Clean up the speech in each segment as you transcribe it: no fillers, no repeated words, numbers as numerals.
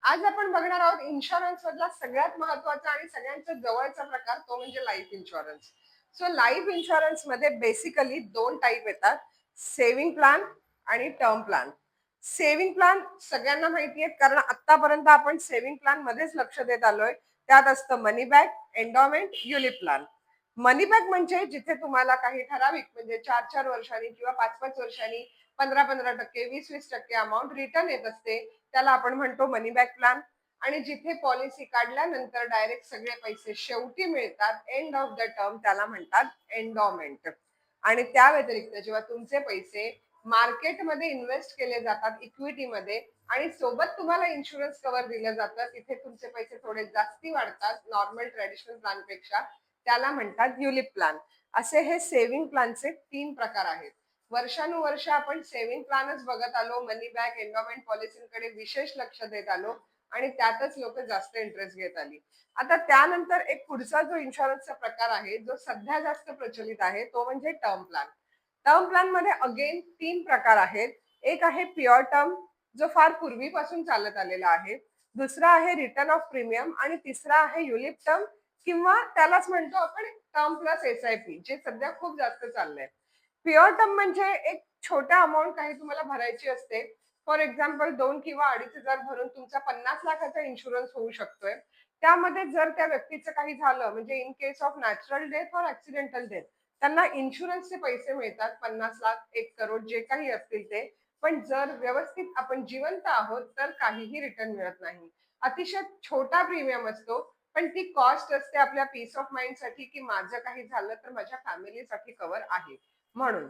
आज आपण बघणार आहोत इन्शुरन्स मधला सगळ्यात महत्वाचा आणि सगळ्यांच्या जवळचा प्रकार तो म्हणजे life insurance. So life insurance मध्ये बेसिकली दोन टाईप येतात, सेव्हिंग प्लॅन आणि टर्म प्लॅन. सेव्हिंग प्लॅन सगळ्यांना माहिती आहे कारण आतापर्यंत आपण सेव्हिंग प्लॅन मध्येच लक्ष देत आलोय. त्यात असतं मनी बॅक, एन्डॉमेंट, युलिप प्लॅन. मनी बॅक म्हणजे जिथे तुम्हाला काही ठराविक म्हणजे 4-4 वर्षांनी किंवा 5-5 वर्षांनी 15-15%, 20-20% अमाउंट रिटर्न येत असते. त्याला आपण म्हणतो मनी बॅक प्लॅन. आणि जिथे पॉलिसी काढल्यानंतर डायरेक्ट सगळे पैसे शेवटी मिळतात एंड ऑफ द टर्म त्याला म्हणतात एन्डॉमेंट. आणि त्या व्यतिरिक्त जेव्हा तुमचे पैसे मार्केटमध्ये इन्व्हेस्ट केले जातात इक्विटीमध्ये आणि सोबत तुम्हाला इन्शुरन्स कव्हर दिलं जातं, तिथे तुमचे पैसे थोडे जास्ती वाढतात नॉर्मल ट्रेडिशनल प्लॅन पेक्षा. त्याला म्हणतात युलिप प्लॅन. असे हे सेव्हिंग प्लॅनचे 3 प्रकार आहेत. वर्षानुवर्ष आपण सेव्हिंग प्लॅनच बघत आलो, मनी बॅक, एन्डॉमेंट पॉलिसींकडे विशेष लक्ष देत आलो आणि त्यातच लोक जास्त इंटरेस्ट घेत आली. आता त्यानंतर एक पुढचा जो इन्शुरन्सचा प्रकार आहे जो सध्या जास्त प्रचलित आहे तो म्हणजे टर्म प्लॅन. टर्म प्लॅन मध्ये अगेन 3 प्रकार आहेत. एक आहे प्युअर टर्म जो फार पूर्वीपासून चालत आलेला आहे. दुसरा आहे रिटर्न ऑफ प्रीमियम आणि तिसरा आहे युलिप टर्म किंवा त्यालाच म्हणतो आपण टर्म प्लस एसआयपी जे सध्या खूप जास्त चाललंय. प्युअर टर्म म्हणजे एक छोटा अमाउंट काही तुम्हाला भरायची असते. फॉर एक्झाम्पल 2 किंवा 2,500 भरून तुमचा 50 लाखाचा इन्शुरन्स होऊ शकतोय. त्यामध्ये जर त्या व्यक्तीचं काही झालं म्हणजे in case of natural death or accidental death त्यांना इन्शुरन्सचे पैसे मिळतात 50 लाख, 1 करोड जे काही असतील ते. पण जर व्यवस्थित आपण जिवंत आहोत तर काहीही रिटर्न मिळत नाही. अतिशय छोटा प्रीमियम असतो पण ती कॉस्ट असते आपल्या पीस ऑफ माइंड साठी की माझं काही झालं तर माझ्या फॅमिलीसाठी कव्हर आहे म्हणून.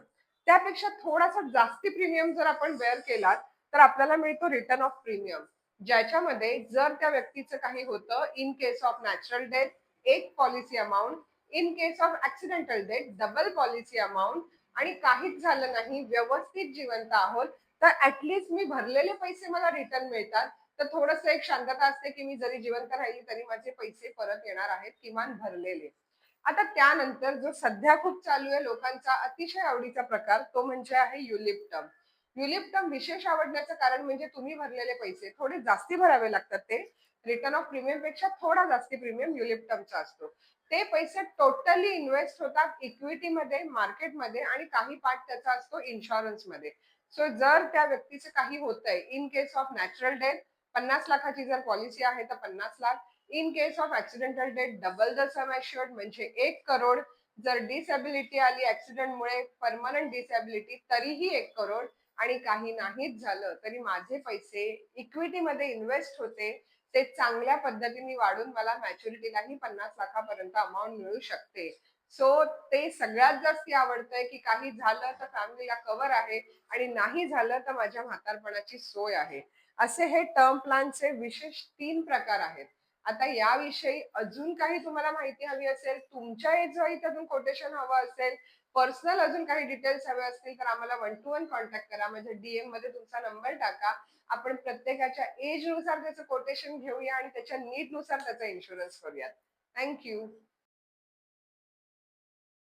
त्यापेक्षा थोडासा जास्ती प्रीमियम जर आपण बेअर केला तर आपल्याला मिळतो रिटर्न ऑफ प्रीमियम, ज्याच्यामध्ये जर त्या व्यक्तीचं काही होतं in case of natural death एक policy amount, in case of accidental death double policy amount आणि काहीच झालं नाही व्यवस्थित जिवंत आहोत तर ऍटलीस्ट मी भरलेले पैसे मला रिटर्न मिळतात. तर थोडस एक शांतता असते की मी जरी जिवंत राहिली तरी माझे पैसे परत येणार आहेत किमान भरलेले. आता त्यानंतर जो सध्या खूप चालू आहे लोकांचा अतिशय आवडीचा प्रकार तो म्हणजे आहे युलिप टर्म. युलिप टर्म विशेष आवडण्याचं कारण म्हणजे तुम्ही भरलेले पैसे थोडे जास्ती भरावे लागतात. ते रिटर्न ऑफ प्रीमियम पेक्षा थोडा जास्ती प्रीमियम युलिप टर्मचा असतो. ते पैसे टोटली इन्व्हेस्ट होतात इक्विटीमध्ये, मार्केटमध्ये आणि काही पार्ट त्याचा असतो इन्शुरन्स मध्ये. सो जर त्या व्यक्तीचं काही होतंय in case of natural death 50 लाखाची जर पॉलिसी आहे तर 50 lakh, in case of accidental death double the sum assured म्हणजे 1 करोड, जर डिसॅबिलिटी आली ऍक्सिडेंटमुळे परमनंट डिसॅबिलिटी तरीही 1 करोड आणि काही नाहीच झालं तरी माझे पैसे इक्विटीमध्ये इन्व्हेस्ट होते ते चांगल्या पद्धतीने वाढून मला मॅच्युरिटीलाही 50 लाखापर्यंत अमाउंट मिळू शकते. सो ते सगळ्यात जास्त आवडतंय की काही झालं तर फॅमिलीला कव्हर आहे आणि नाही झालं तर माझ्या म्हातारपणाची सोय आहे. असे हे टर्म प्लॅनचे विशेष 3 प्रकार आहेत. आता याविषयी अजून काही तुम्हाला माहिती हवी असेल, तुमच्या एजवाईज अजून कोटेशन हवं असेल, पर्सनल अजून काही डिटेल्स हवे असतील तर आम्हाला 1 to 1 कॉन्टॅक्ट करा. माझ्या डीएम मध्ये तुमचा नंबर टाका. आपण प्रत्येकाच्या एज नुसार त्याचं कोटेशन घेऊया आणि त्याच्या नीड नुसार त्याचा इन्शुरन्स करूयात. Thank you.